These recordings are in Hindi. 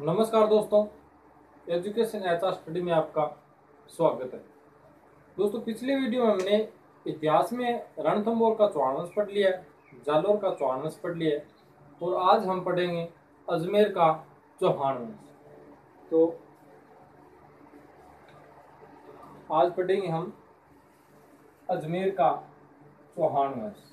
नमस्कार दोस्तों, एजुकेशन एच आर स्टडी में आपका स्वागत है। दोस्तों, पिछले वीडियो में हमने इतिहास में रणथंभौर का चौहान वंश पढ़ लिया है, जालोर का चौहान वंश पढ़ लिया है और आज हम पढ़ेंगे अजमेर का चौहान वंश। तो आज पढ़ेंगे हम अजमेर का चौहान वंश।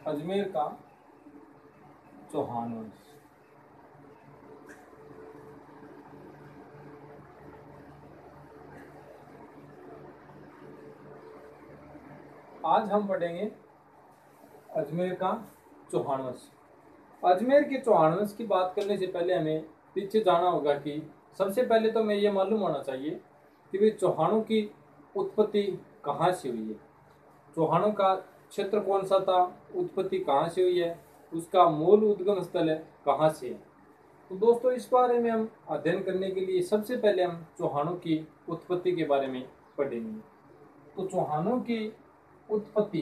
अजमेर का चौहान वंश। आज हम पढ़ेंगे अजमेर का चौहान वंश। अजमेर के चौहान वंश की बात करने से पहले हमें पीछे जाना होगा कि सबसे पहले तो हमें ये मालूम होना चाहिए कि भाई चौहानों की उत्पत्ति कहाँ से हुई है, चौहानों का क्षेत्र कौन सा था, उत्पत्ति कहाँ से हुई है, उसका मूल उद्गम स्थल है कहाँ से है। तो दोस्तों, इस बारे में हम अध्ययन करने के लिए सबसे पहले हम चौहानों की उत्पत्ति के बारे में पढ़ेंगे। तो चौहानों की उत्पत्ति,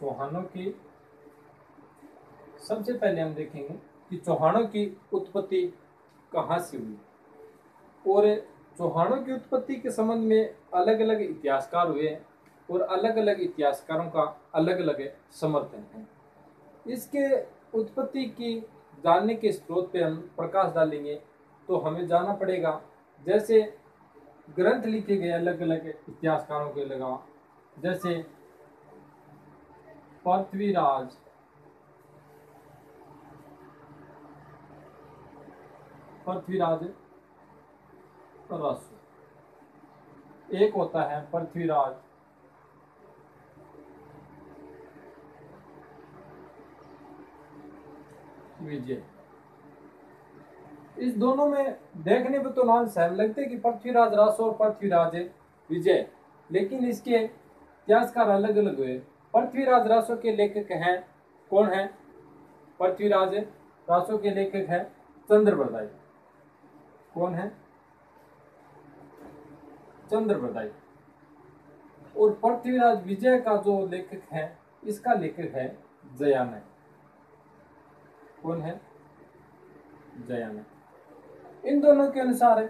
चौहानों की सबसे पहले हम देखेंगे कि चौहानों की उत्पत्ति कहाँ से हुई। और चौहानों की उत्पत्ति के संबंध में अलग अलग इतिहासकार हुए हैं और अलग अलग इतिहासकारों का अलग अलग समर्थन है। इसके उत्पत्ति की जानने के स्रोत पे हम प्रकाश डालेंगे तो हमें जाना पड़ेगा, जैसे ग्रंथ लिखे गए अलग अलग इतिहासकारों के लगा, जैसे पृथ्वीराज रासो, एक होता है पृथ्वीराज विजय। इस दोनों में देखने में तो नाम सेम लगते कि पृथ्वीराज रासो और पृथ्वीराज विजय, लेकिन इसके इतिहासकार अलग अलग हुए। पृथ्वीराज रासो के लेखक हैं, कौन है? पृथ्वीराज रासो के लेखक हैं चंद्रबरदाई। कौन है? चंद्रबरदाई। और पृथ्वीराज विजय का जो लेखक है, इसका लेखक है जयानय। कौन है? जयानय। इन दोनों के अनुसार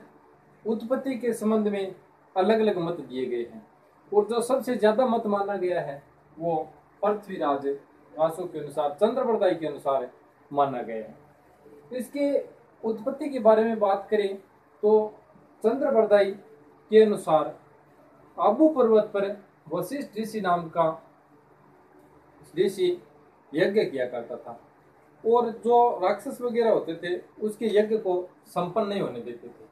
उत्पत्ति के संबंध में अलग अलग मत दिए गए हैं और जो सबसे ज्यादा मत माना गया है वो पृथ्वीराज रासो के अनुसार, चंद्रबरदाई के अनुसार माना गया है। इसके उत्पत्ति के बारे में बात करें तो चंद्रबरदाई के अनुसार आबू पर्वत पर वशिष्ठ ऋषि नाम का ऋषि यज्ञ किया करता था और जो राक्षस वगैरह होते थे उसके यज्ञ को संपन्न नहीं होने देते थे।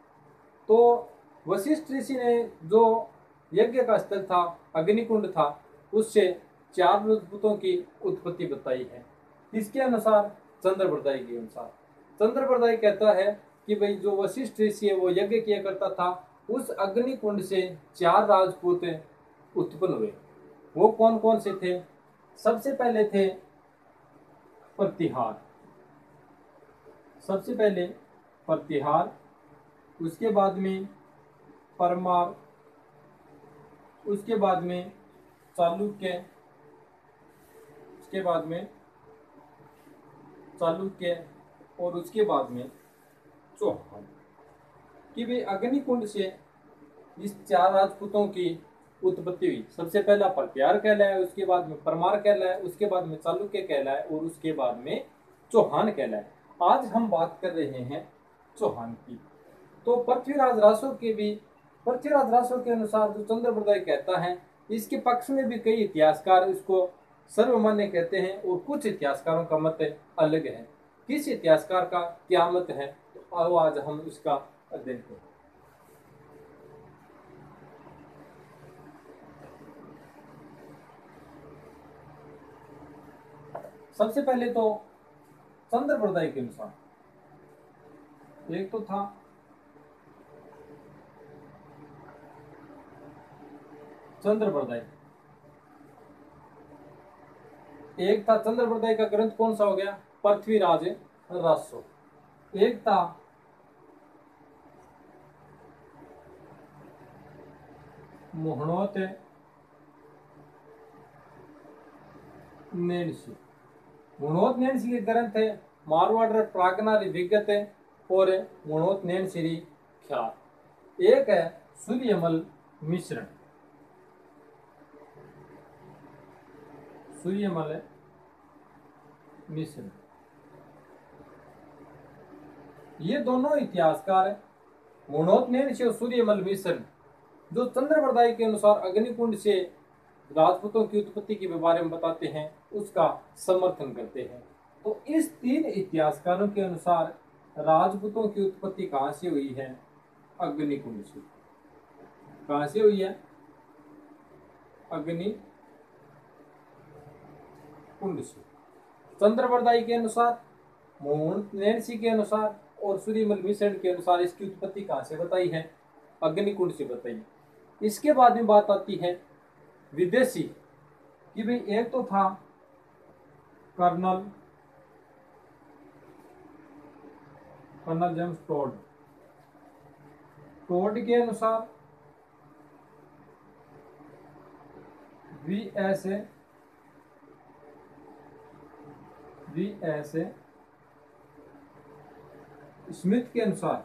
तो वशिष्ठ ऋषि ने जो यज्ञ का स्थल था, अग्निकुंड था, उससे 4 राजपूतों की उत्पत्ति बताई है। इसके अनुसार चंद्रबरदाई के अनुसार, चंद्रबरदाई कहता है कि भाई जो वशिष्ठ ऋषि है वो यज्ञ किया करता था, उस अग्निकुंड से 4 राजपूत उत्पन्न हुए। वो कौन कौन से थे? सबसे पहले थे प्रतिहार, सबसे पहले प्रतिहार, उसके बाद में परमार, उसके बाद में चालुक्य, उसके बाद में चालुक्य और उसके बाद में चौहान। कि भाई अग्निकुंड से इस 4 राजपूतों की उत्पत्ति हुई। सबसे पहला प्रतिहार कहलाया, उसके बाद में परमार कहलाया, उसके बाद में चालुक्य कहलाया और उसके बाद में चौहान कहलाया। आज हम बात कर रहे हैं चौहान की। तो पृथ्वीराज रासो के अनुसार जो चंद्रबरदाई कहता है, इसके पक्ष में भी कई इतिहासकार इसको सर्वमान्य कहते हैं और कुछ इतिहासकारों का मत अलग है। किस इतिहासकार का क्या मत है, तो आओ आज हम इसका अध्ययन करें। सबसे पहले तो चंद्रबरदाई के अनुसार एक तो था चंद्रबरदाई, एक था चंद्रबरदाई का ग्रंथ कौन सा हो गया? पृथ्वीराज रासो। एक था मोहनोत नेणसी। मोहनोत नेणसी के ग्रंथ है मारवाड़ प्रागनारी विगत और मोहनोत नेणसी ख्याल। एक है सूर्यमल मिश्रण, सूर्यमल मिश्रण। ये दोनों इतिहासकार है, मोहनोत नेणसी और सूर्यमल मिश्रण, जो चंद्रप्रदाय के अनुसार अग्निकुंड से राजपूतों की उत्पत्ति के बारे में बताते हैं, उसका समर्थन करते हैं। तो इस तीन इतिहासकारों के अनुसार राजपूतों की उत्पत्ति कहां से हुई है? अग्निकुंड से। कहां से हुई है? अग्निकुंड से। चंद्रप्रदाय के अनुसार, मोहनोत नेणसी के अनुसार और सूर्यमल मिश्रण के अनुसार इसकी उत्पत्ति कहां से बताई है? अग्निकुंड से बताई। इसके बाद में बात आती है विदेशी कि भाई एक तो था कर्नल जेम्स टोड। टोड के अनुसार वीएस स्मिथ के अनुसार,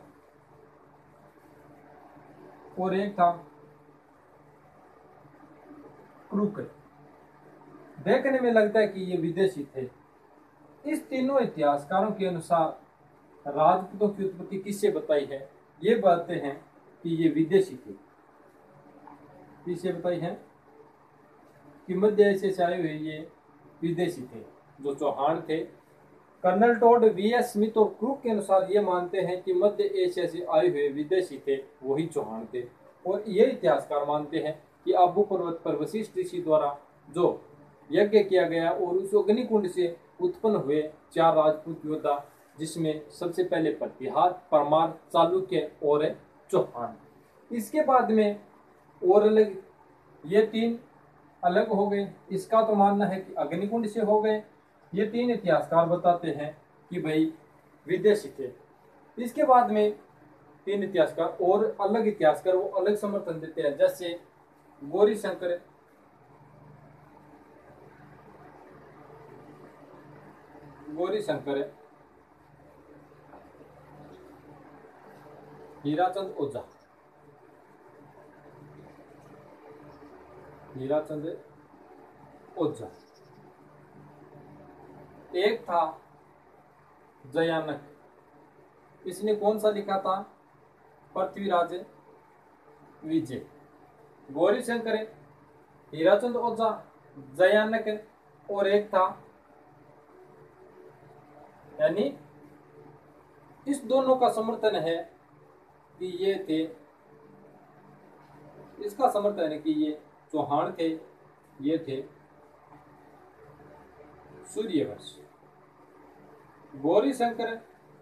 और एक था क्रूक। देखने में लगता है कि ये विदेशी थे। इस तीनों इतिहासकारों के अनुसार राजपूतों की उत्पत्ति किससे बताई है? ये बताते हैं कि ये विदेशी थे। किससे बताई है? कि मध्य एशिया से आए हुए ये विदेशी थे, जो चौहान थे। कर्नल टोड, वीएस स्मिथ और क्रूक के अनुसार ये मानते हैं कि मध्य एशिया से आए हुए विदेशी थे, वही चौहान थे। और ये इतिहासकार मानते हैं कि आबू पर्वत पर वशिष्ठ ऋषि द्वारा जो यज्ञ किया गया और उस अग्निकुंड से उत्पन्न हुए 4 राजपूत योद्धा, जिसमें सबसे पहले प्रतिहार, परमार, चालुक्य और चौहान। इसके बाद में और अलग ये 3 अलग हो गए। इसका तो मानना है कि अग्निकुंड से हो गए। ये 3 इतिहासकार बताते हैं कि भाई विदेशी थे। इसके बाद में 3 इतिहासकार और अलग इतिहासकार वो अलग समर्थन देते हैं, जैसे गौरी शंकर, हीराचंद ओझा, एक था जयानक। इसने कौन सा लिखा था? पृथ्वीराज विजय। गौरी शंकर, हीराचंद ओझा, जयानक, और एक था, यानी इस दोनों का समर्थन है कि ये थे, इसका समर्थन है कि ये चौहान थे, ये थे सूर्यवंशी। गौरी शंकर,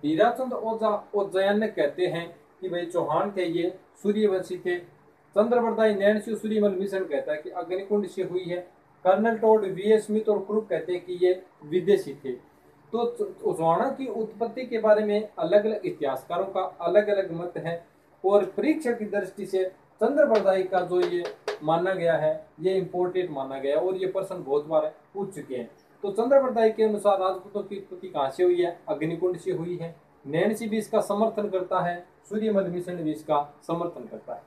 हीराचंद ओझा और जयानक कहते हैं कि भाई चौहान थे, ये सूर्यवंशी थे। चंद्रप्रदाय नेणसी सूर्यमल मिश्रण कहता है कि अग्निकुंड से हुई है। कर्नल टोड, वीएस स्मिथ और क्रूक कहते हैं कि ये विदेशी थे। तो चौहान की उत्पत्ति के बारे में अलग अलग इतिहासकारों का अलग अलग मत है, और परीक्षा की दृष्टि से चंद्रप्रदाय का जो ये माना गया है, ये इम्पोर्टेंट माना गया, और ये प्रश्न बहुत बार पूछ चुके हैं। तो चंद्रप्रदाय के अनुसार राजपूतों की उत्पत्ति कहां से हुई है? अग्निकुंड से हुई है। नेणसी भी इसका समर्थन करता है, सूर्यमल मिश्रण भी इसका समर्थन करता है।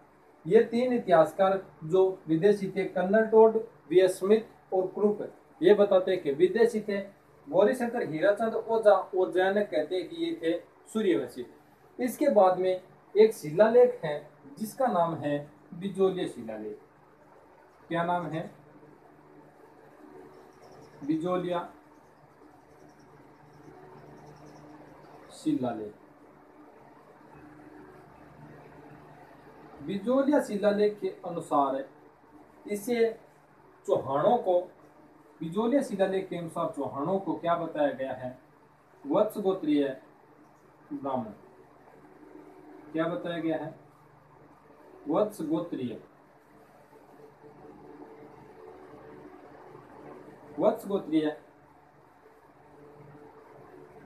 ये 3 इतिहासकार जो विदेशी थे, कर्नल टोड, वीएस स्मिथ और क्रूक, ये बताते हैं कि विदेशी थे। गौरी शंकर, हीराचंद ओझा और जयानक कहते हैं कि ये थे सूर्यवंशी। इसके बाद में एक शिलालेख है जिसका नाम है बिजोलिया शिलालेख। क्या नाम है? बिजोलिया शिलालेख। बिजोलिया शिलालेख के अनुसार इसे चौहानों को, बिजोलिया शिलालेख के अनुसार चौहानों को क्या बताया गया है? वत्स गोत्रीय ब्राह्मण। क्या बताया गया है? वत्स गोत्रीय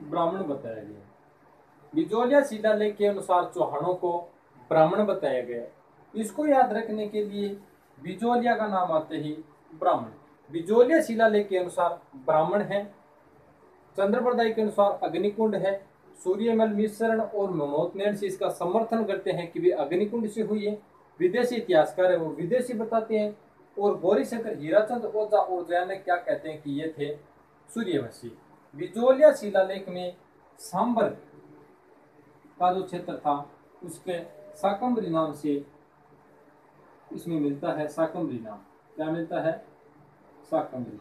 ब्राह्मण बताया गया। बिजोलिया शिलालेख के अनुसार चौहानों को ब्राह्मण बताया गया। इसको याद रखने के लिए बिजोलिया का नाम आते ही ब्राह्मण। बिजोलिया शिलालेख के अनुसार ब्राह्मण है। चंद्रप्रदाय के अनुसार अग्निकुंड है। सूर्यमल मिश्रण और मनोतनयन से इसका समर्थन करते हैं कि वे अग्निकुंड से हुई है। विदेशी इतिहासकार है वो विदेशी बताते हैं। और गौरीशंकर हीराचंद ओझा और जयानक क्या कहते हैं कि ये थे सूर्यवंशी। बिजोलिया शिलालेख में सांबर का जो क्षेत्र था उसके शाकंभरी नाम से इसमें मिलता है। शाकंभरी नाम क्या मिलता है? शाकंभरी।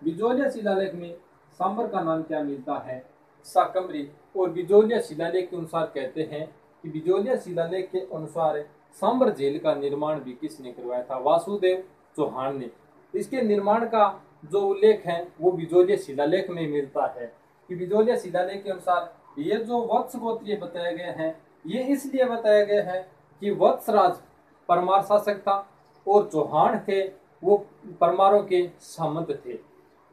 बिजोलिया शिलालेख में सांबर का नाम क्या मिलता है? शाकंभरी। और बिजोलिया शिलालेख के अनुसार कहते हैं कि बिजोलिया शिलालेख के अनुसार सांबर झील का निर्माण भी किसने करवाया था? वासुदेव चौहान ने। इसके निर्माण का जो उल्लेख है वो बिजोलिया शिलालेख में मिलता है कि बिजोलिया शिलालेख के अनुसार ये जो वत्स गोत्रीय बताया गया है ये इसलिए बताया गया है कि वत्सराज परमार शासक था और चौहान थे वो परमारों के सामंत थे।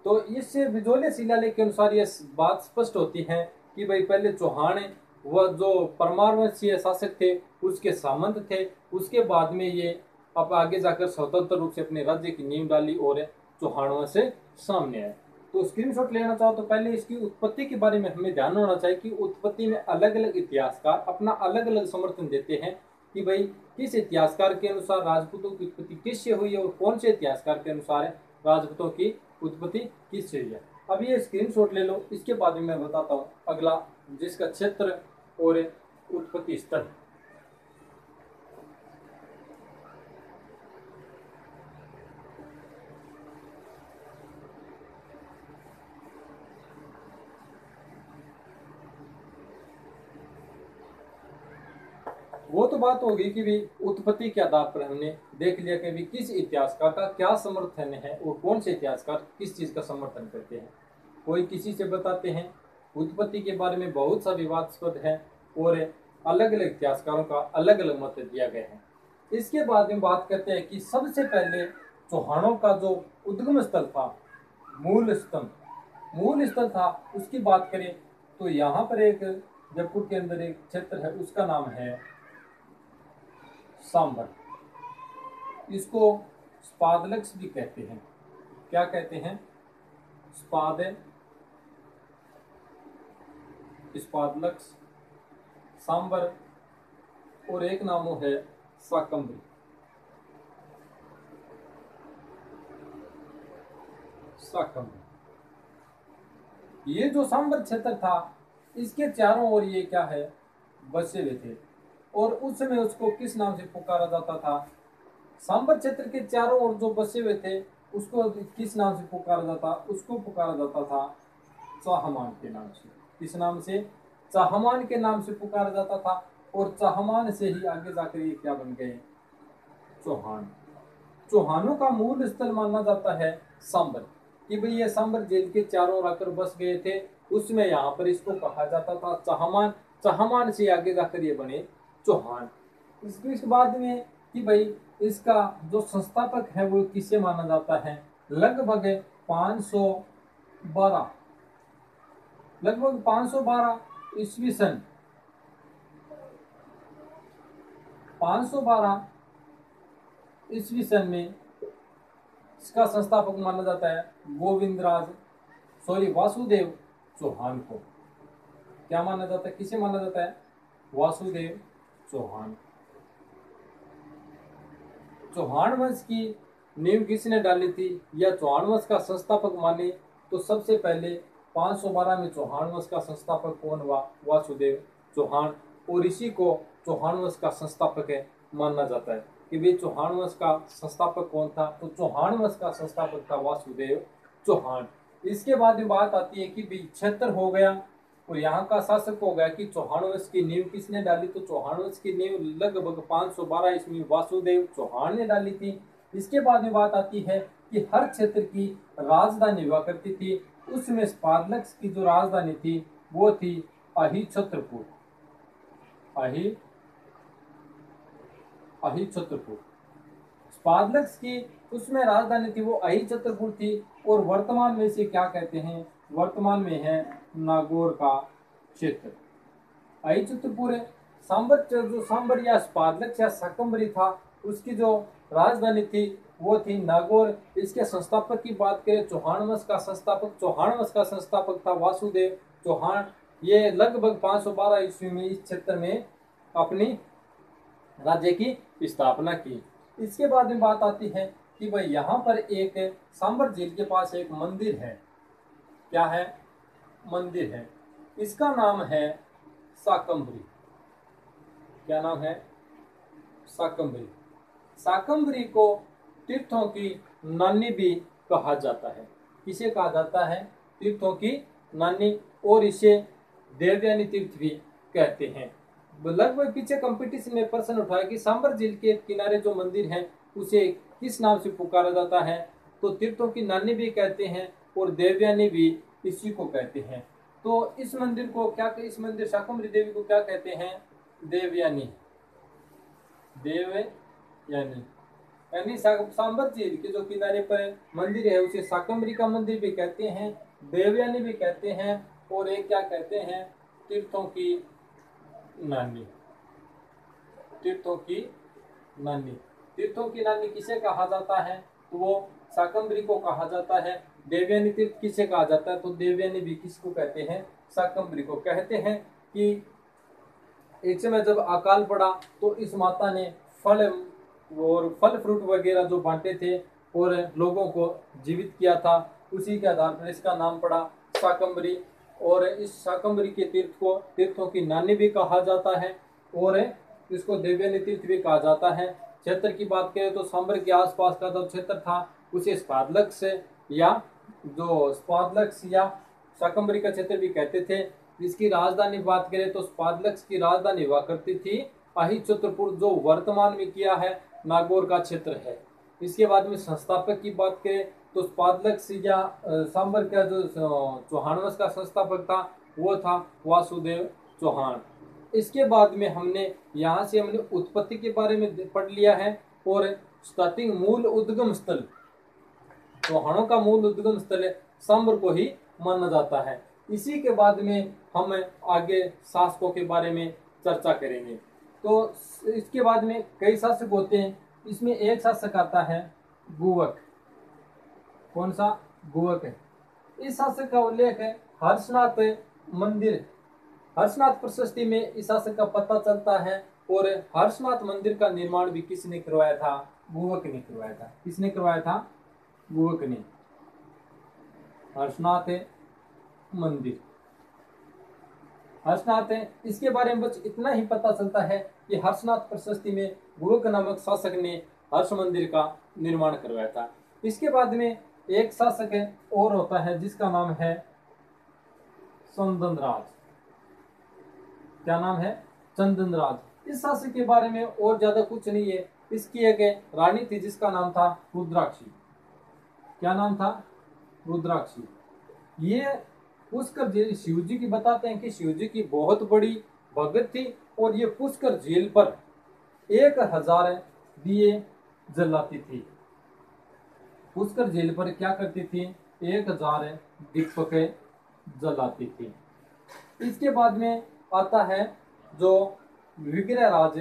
तो इस बिजोलिया शिलालेख के अनुसार ये बात स्पष्ट होती है कि भाई पहले चौहान वह जो परमार वंशीय शासक थे उसके सामंत थे। उसके बाद में ये अब आगे जाकर स्वतंत्र रूप से अपने राज्य की नींव डाली और चौहान वंश से सामने आए। तो स्क्रीनशॉट लेना चाहो तो पहले इसकी उत्पत्ति के बारे में हमें ध्यान होना चाहिए कि उत्पत्ति में अलग अलग इतिहासकार अपना अलग अलग समर्थन देते हैं कि भाई किस इतिहासकार के अनुसार राजपूतों की उत्पत्ति किससे हुई है और कौन से इतिहासकार के अनुसार राजपूतों की उत्पत्ति किससे हुई है। अब ये स्क्रीनशॉट ले लो। इसके बाद में मैं बताता हूँ अगला जिसका क्षेत्र और उत्पत्ति स्थल। वो तो बात होगी कि भी उत्पत्ति के आधार पर हमने देख लिया कि भी किस इतिहासकार का क्या समर्थन है और कौन से इतिहासकार किस चीज का समर्थन करते हैं। कोई किसी से बताते हैं। उत्पत्ति के बारे में बहुत सा विवादास्पद है और अलग अलग इतिहासकारों का अलग अलग मत दिया गया है। इसके बाद में बात करते हैं कि सबसे पहले चौहानों का जो उद्गम स्थल था मूल स्थल था उसकी बात करें तो यहाँ पर एक जयपुर के अंदर एक क्षेत्र है उसका नाम है सांबर। इसको स्पादलक्स भी कहते हैं। क्या कहते हैं? स्पादलक्स, सांबर और एक नाम है शाकंभरी। ये जो सांबर क्षेत्र था इसके चारों ओर ये क्या है बसे हुए थे और उस समय उसको किस नाम से पुकारा जाता था? सांबर क्षेत्र के चारों ओर जो बसे हुए थे उसको किस नाम से पुकारा जाता? उसको पुकारा जाता था चाहमान के नाम से। किस नाम से? चाहमान के नाम से पुकारा जाता था। और चाहमान से ही आगे जाकर ये क्या बन गए? चौहान। चौहानों का मूल स्थल माना जाता है सांबर कि भाई ये सांबर जेल के चारों ओर आकर बस गए थे उसमें यहाँ पर इसको कहा जाता था चाहमान। चाहमान से आगे जाकर ये बने चौहान। इसके बाद में कि भाई इसका जो संस्थापक है वो किसे माना जाता है? लगभग 512 ईस्वी सन 512 ईस्वी सन में इसका संस्थापक माना जाता है वासुदेव चौहान को। क्या माना जाता है? किसे माना जाता है? वासुदेव चौहान। चौहान वंश की नींव किसने डाली थी या चौहान वंश का संस्थापक माने तो सबसे पहले 512 में चौहान वंश का संस्थापक कौन हुआ? वासुदेव चौहान। और इसी को चौहान वंश का संस्थापक है माना जाता है कि वे चौहान वंश का संस्थापक कौन था? तो चौहान वंश का संस्थापक था वासुदेव चौहान। इसके बाद में बात आती है कि क्षेत्र हो गया और यहाँ का शासक हो गया कि चौहान वंश की नींव किसने डाली? तो चौहान वंश की नींव लगभग 512 ईस्वी वासुदेव चौहान ने डाली थी। इसके बाद में बात आती है कि हर क्षेत्र की राजधानी हुआ करती थी। उसमें स्पादलक्स की जो राजधानी थी वो थी अहिछत्रपुर। अहिछत्रपुर स्पादलक्स की उसमें राजधानी थी वो अहिछत्रपुर थी। और वर्तमान में इसे क्या कहते हैं? वर्तमान में है नागौर का क्षेत्र। अहिछत्रपुर सांबर जो सांबर या स्पादलक्स या शाकंभरी था उसकी जो राजधानी थी वो थी नागौर। इसके संस्थापक की बात करें, चौहान वंश का संस्थापक था वासुदेव चौहान। ये लगभग 512 ईस्वी में इस क्षेत्र में अपनी राज्य की स्थापना की। इसके बाद में बात आती है कि भाई यहाँ पर एक सांबर झील के पास एक मंदिर है। क्या है? मंदिर है। इसका नाम है शाकंभरी। क्या नाम है? शाकंभरी। शाकंभरी को तीर्थों की नानी भी कहा जाता है। किसे कहा जाता है? तीर्थों की नानी, और इसे देवयानी तीर्थ भी कहते हैं। लगभग पीछे कंपटीशन में प्रश्न उठाया कि सांबर झील के किनारे जो मंदिर है उसे किस नाम से पुकारा जाता है, तो तीर्थों की नानी भी कहते हैं और देवयानी भी इसी को कहते हैं। तो इस मंदिर को क्या, इस मंदिर शाकंभरी देवी को क्या कहते हैं? देवयानी। देवयानी यानी सांबर झील के जो किनारे पर मंदिर है उसे शाकंभरी का मंदिर भी कहते हैं, देवयानी भी कहते हैं, और एक क्या कहते हैं? तीर्थों की नानी। तीर्थों की नानी। तीर्थों की नानी किसे कहा जाता है? तो वो शाकंभरी को कहा जाता है। देवयानी तीर्थ किसे कहा जाता है? तो देवयानी भी किसको कहते हैं? शाकंभरी को कहते हैं। कि एक समय जब अकाल पड़ा तो इस माता ने फल फ्रूट वगैरह जो बांटे थे और लोगों को जीवित किया था, उसी के आधार पर इसका नाम पड़ा शाकंभरी। और इस शाकंभरी के तीर्थ को तीर्थों की नानी भी कहा जाता है और इसको देवयानी तीर्थ भी कहा जाता है। क्षेत्र की बात करें तो सांबर के आसपास का जो क्षेत्र था उसे स्पादलक्स या शाकंभरी का क्षेत्र भी कहते थे। इसकी राजधानी बात करें तो स्पादलक्स की राजधानी हुआ करती थी अहिच्छत्रपुर, जो वर्तमान में किया है नागौर का क्षेत्र है। इसके बाद में संस्थापक की बात करें तो स्पादलक्स या सांबर का जो चौहान वंश का संस्थापक था वो था वासुदेव चौहान। इसके बाद में हमने उत्पत्ति के बारे में पढ़ लिया है और स्टार्टिंग मूल उद्गम स्थल, चौहानों का मूल उद्गम स्थल सांबर को ही माना जाता है। इसी के बाद में हम आगे शासकों के बारे में चर्चा करेंगे। तो इसके बाद में कई शासक होते हैं, इसमें एक शासक आता है गुवक। कौन सा? गुवक है। इस शासक का उल्लेख है हर्षनाथ मंदिर, हर्षनाथ प्रशस्ति में इस शासक का पता चलता है। और हर्षनाथ मंदिर का निर्माण भी किसने करवाया था? गुवक ने करवाया था। किसने करवाया था? गुवक ने। हर्षनाथ मंदिर, हर्षनाथ है। इसके बारे में बस इतना ही पता चलता है कि हर्षनाथ प्रशस्ति में गुवक नामक शासक ने हर्ष मंदिर का निर्माण करवाया था। इसके बाद में एक शासक और होता है जिसका नाम है चंदनराज। क्या नाम है? चंदनराज। इस शासक के बारे में और ज्यादा कुछ नहीं है। इसकी एक रानी थी जिसका नाम था रुद्राक्षी। क्या नाम था? रुद्राक्षी। ये पुष्कर झील शिवजी की बताते हैं कि शिवजी की बहुत बड़ी भगत थी और ये पुष्कर झील पर 1000 दिए जलाती थी। पुष्कर झील पर क्या करती थी? 1000 दीपक जलाती थी। इसके बाद में आता है जो विग्रहराज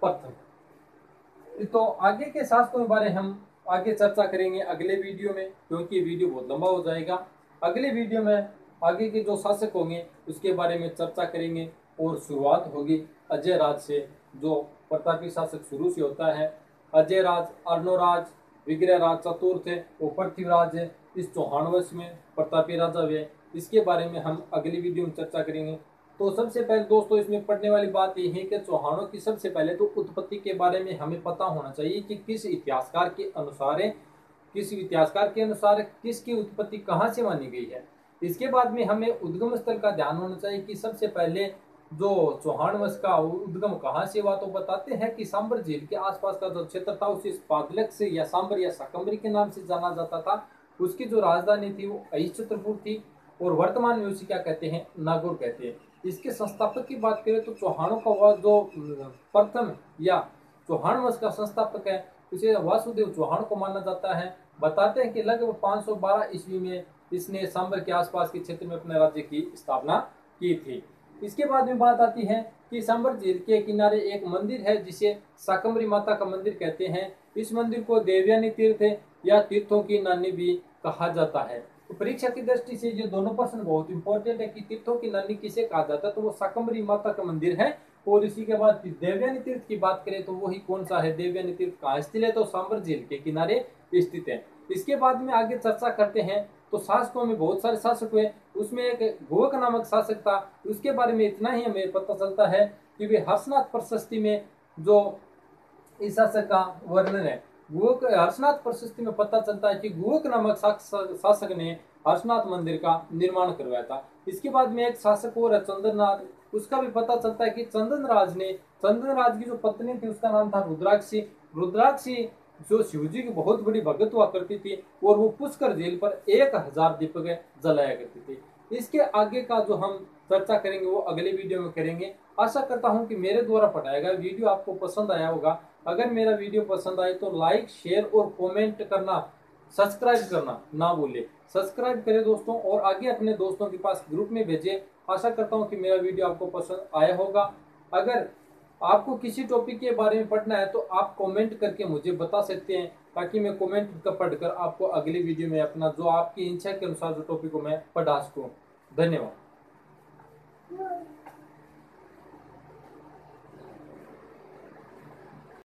प्रथम। तो आगे के शासकों के बारे हम आगे चर्चा करेंगे अगले वीडियो में, क्योंकि वीडियो बहुत लंबा हो जाएगा। अगले वीडियो में आगे के जो शासक होंगे उसके बारे में चर्चा करेंगे और शुरुआत होगी अजय राज से, जो प्रतापी शासक शुरू से होता है। अजय राज, अर्णोराज, विग्रहराज चतुर्थ और पृथ्वीराज इस चौहान वंश में प्रतापी राजा हुए। इसके बारे में हम अगली वीडियो में चर्चा करेंगे। तो सबसे पहले दोस्तों इसमें पढ़ने वाली बात यह है कि चौहानों की सबसे पहले तो उत्पत्ति के बारे में हमें पता होना चाहिए कि किस इतिहासकार के अनुसार किसकी उत्पत्ति कहाँ से मानी गई है। इसके बाद में हमें उद्गम स्थल का ध्यान होना चाहिए कि सबसे पहले जो चौहान वंश का उद्गम कहाँ से हुआ, तो बताते हैं कि सांबर झील के आसपास का जो क्षेत्र था उसे स्पादलक से या सांबर या शाकंभरी के नाम से जाना जाता था। उसकी जो राजधानी थी वो अहिच्छत्रपुर थी और वर्तमान में उसे क्या कहते हैं? नागौर कहते हैं। इसके संस्थापक की बात करें तो चौहानों का वह जो प्रथम या चौहान वंश का संस्थापक है उसे वासुदेव चौहान को माना जाता है। बताते हैं कि लगभग 512 ईस्वी में इसने सांबर के आसपास के क्षेत्र में अपने राज्य की स्थापना की थी। इसके बाद में बात आती है कि सांबर झील के किनारे एक मंदिर है जिसे शाकंभरी माता का मंदिर कहते हैं। इस मंदिर को देवयानी तीर्थ या तीर्थों की नानी भी कहा जाता है। तो परीक्षा की दृष्टि से ये दोनों प्रश्न बहुत इंपॉर्टेंट है कि तीर्थों की नानी किसे कहा जाता है, तो वो शाकंभरी माता का मंदिर है। और इसी के बाद देवयानी तीर्थ की बात करें तो वही कौन सा है, देवयानी तीर्थ कहाँ स्थित है, तो सांबर झील के किनारे स्थित है। इसके बाद में आगे चर्चा करते हैं। तो शासकों में बहुत सारे शासक हुए, उसमें एक गोवक नामक शासक था। उसके बारे में इतना ही हमें पता चलता है कि वे हर्षनाथ प्रशस्ति में जो इस शासक का वर्णन है, गुहक हर्षनाथ प्रशस्ति में पता चलता है कि गुहक नामक शासक ने हर्षनाथ मंदिर का निर्माण करवाया था। इसके बाद में एक शासक और है चंदनराज, उसका भी पता चलता है कि चंदनराज की जो पत्नी थी उसका नाम था रुद्राक्षी। रुद्राक्षी जो शिवजी की बहुत बड़ी भगत हुआ करती थी और वो पुष्कर झील पर 1000 दीपक जलाया करती थी। इसके आगे का जो हम चर्चा करेंगे वो अगले वीडियो में करेंगे। आशा करता हूं कि मेरे द्वारा पढ़ाया गया वीडियो आपको पसंद आया होगा। अगर मेरा वीडियो पसंद आए तो लाइक, शेयर और कमेंट करना, सब्सक्राइब करना ना भूले। सब्सक्राइब करें दोस्तों और आगे अपने दोस्तों के पास ग्रुप में भेजें। आशा करता हूं कि मेरा वीडियो आपको पसंद आया होगा। अगर आपको किसी टॉपिक के बारे में पढ़ना है तो आप कमेंट करके मुझे बता सकते हैं, ताकि मैं कमेंट पढ़कर आपको अगली वीडियो में अपना जो आपकी इच्छा के अनुसार जो टॉपिक को मैं पढ़ा सकूं। धन्यवाद।